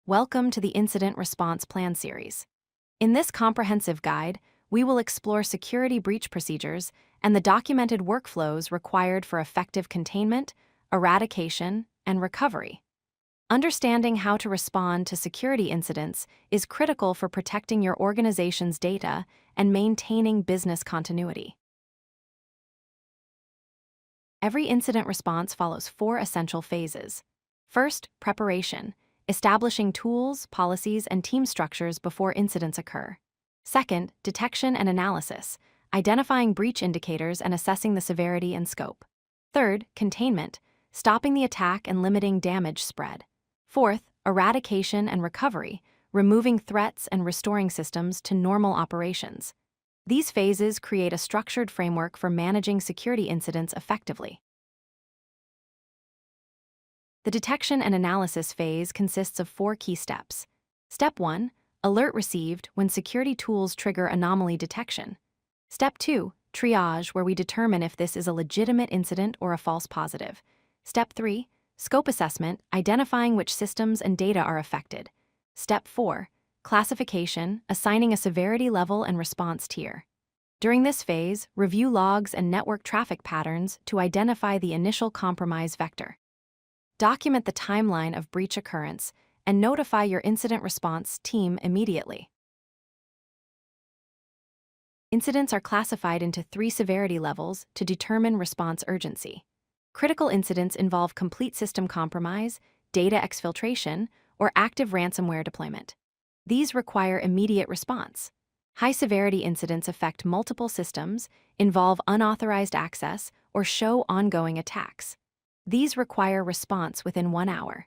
Welcome to the Incident Response Plan series. In this comprehensive guide, we will explore security breach procedures and the documented workflows required for effective containment, eradication, and recovery. Understanding how to respond to security incidents is critical for protecting your organization's data and maintaining business continuity. Every incident response follows 4 essential phases. First, preparation, establishing tools, policies, and team structures before incidents occur. Second, detection and analysis, identifying breach indicators and assessing the severity and scope. Third, containment, stopping the attack and limiting damage spread. Fourth, eradication and recovery, removing threats and restoring systems to normal operations. These phases create a structured framework for managing security incidents effectively. The detection and analysis phase consists of 4 key steps. Step 1, alert received when security tools trigger anomaly detection. Step 2, triage, where we determine if this is a legitimate incident or a false positive. Step 3, scope assessment, identifying which systems and data are affected. Step 4, classification, assigning a severity level and response tier. During this phase, review logs and network traffic patterns to identify the initial compromise vector. Document the timeline of breach occurrence and notify your incident response team immediately. Incidents are classified into 3 severity levels to determine response urgency. Critical incidents involve complete system compromise, data exfiltration, or active ransomware deployment. These require immediate response. High-severity incidents affect multiple systems, involve unauthorized access, or show ongoing attacks. These require response within 1 hour.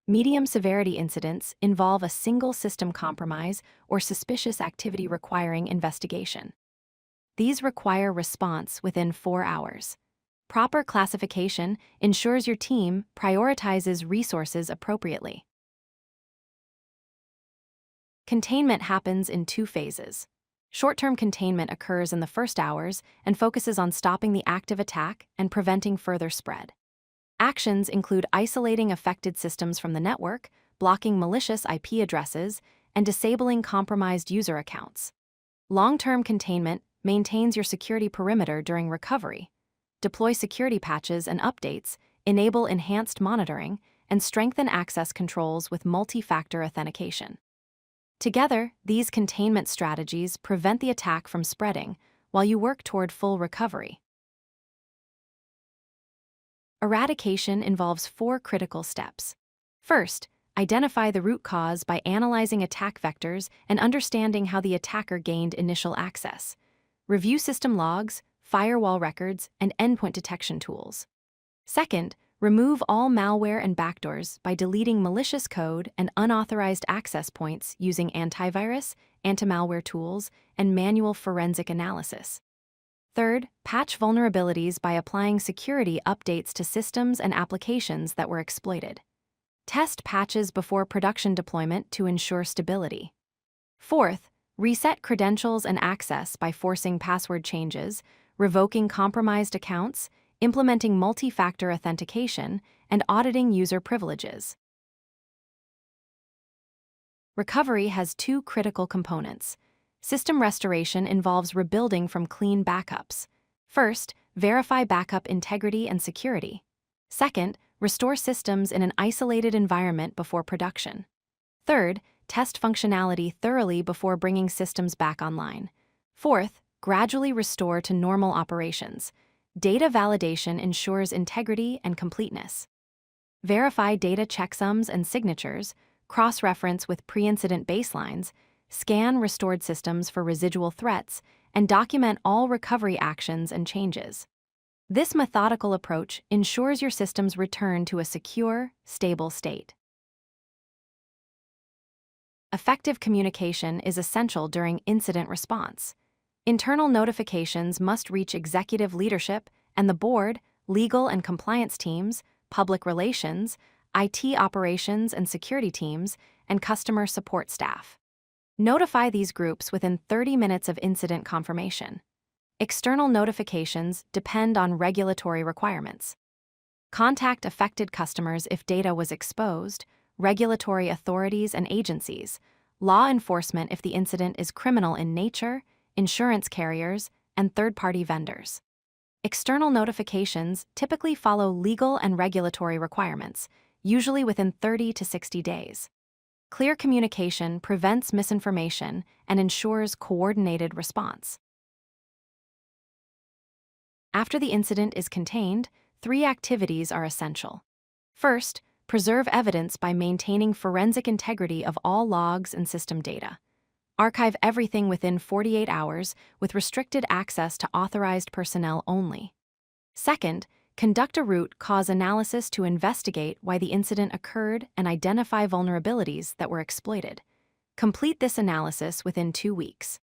Medium-severity incidents involve a single system compromise or suspicious activity requiring investigation. These require response within 4 hours. Proper classification ensures your team prioritizes resources appropriately. Containment happens in 2 phases. Short-term containment occurs in the first hours and focuses on stopping the active attack and preventing further spread. Actions include isolating affected systems from the network, blocking malicious IP addresses, and disabling compromised user accounts. Long-term containment maintains your security perimeter during recovery. Deploy security patches and updates, enable enhanced monitoring, and strengthen access controls with multi-factor authentication. Together, these containment strategies prevent the attack from spreading while you work toward full recovery. Eradication involves 4 critical steps. First, identify the root cause by analyzing attack vectors and understanding how the attacker gained initial access. Review system logs, firewall records, and endpoint detection tools. Second, remove all malware and backdoors by deleting malicious code and unauthorized access points using antivirus, anti-malware tools, and manual forensic analysis. Third, patch vulnerabilities by applying security updates to systems and applications that were exploited. Test patches before production deployment to ensure stability. Fourth, reset credentials and access by forcing password changes, revoking compromised accounts, implementing multi-factor authentication, and auditing user privileges. Recovery has 2 critical components. System restoration involves rebuilding from clean backups. First, verify backup integrity and security. Second, restore systems in an isolated environment before production. Third, test functionality thoroughly before bringing systems back online. Fourth, gradually restore to normal operations. Data validation ensures integrity and completeness. Verify data checksums and signatures, cross-reference with pre-incident baselines, scan restored systems for residual threats, and document all recovery actions and changes. This methodical approach ensures your systems return to a secure, stable state. Effective communication is essential during incident response. Internal notifications must reach executive leadership and the board, legal and compliance teams, public relations, IT operations and security teams, and customer support staff. Notify these groups within 30 minutes of incident confirmation. External notifications depend on regulatory requirements. Contact affected customers if data was exposed, regulatory authorities and agencies, law enforcement if the incident is criminal in nature, insurance carriers, and third-party vendors. External notifications typically follow legal and regulatory requirements, usually within 30 to 60 days. Clear communication prevents misinformation and ensures coordinated response. After the incident is contained, 3 activities are essential. First, preserve evidence by maintaining forensic integrity of all logs and system data. Archive everything within 48 hours with restricted access to authorized personnel only. Second, conduct a root cause analysis to investigate why the incident occurred and identify vulnerabilities that were exploited. Complete this analysis within 2 weeks.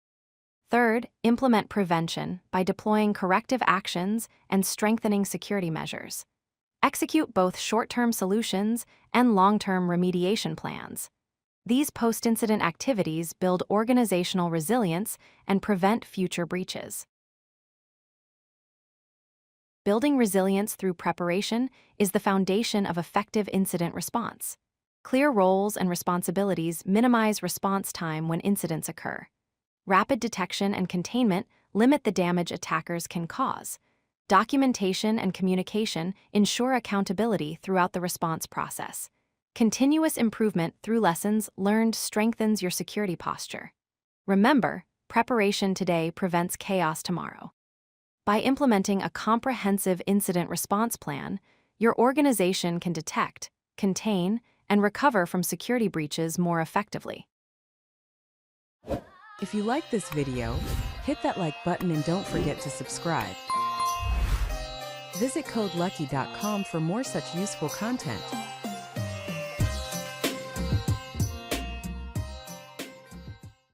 Third, implement prevention by deploying corrective actions and strengthening security measures. Execute both short-term solutions and long-term remediation plans. These post-incident activities build organizational resilience and prevent future breaches. Building resilience through preparation is the foundation of effective incident response. Clear roles and responsibilities minimize response time when incidents occur. Rapid detection and containment limit the damage attackers can cause. Documentation and communication ensure accountability throughout the response process. Continuous improvement through lessons learned strengthens your security posture. Remember, preparation today prevents chaos tomorrow. By implementing a comprehensive incident response plan, your organization can detect, contain, and recover from security breaches more effectively. If you like this video, hit that like button and don't forget to subscribe. Visit codelucky.com for more such useful content.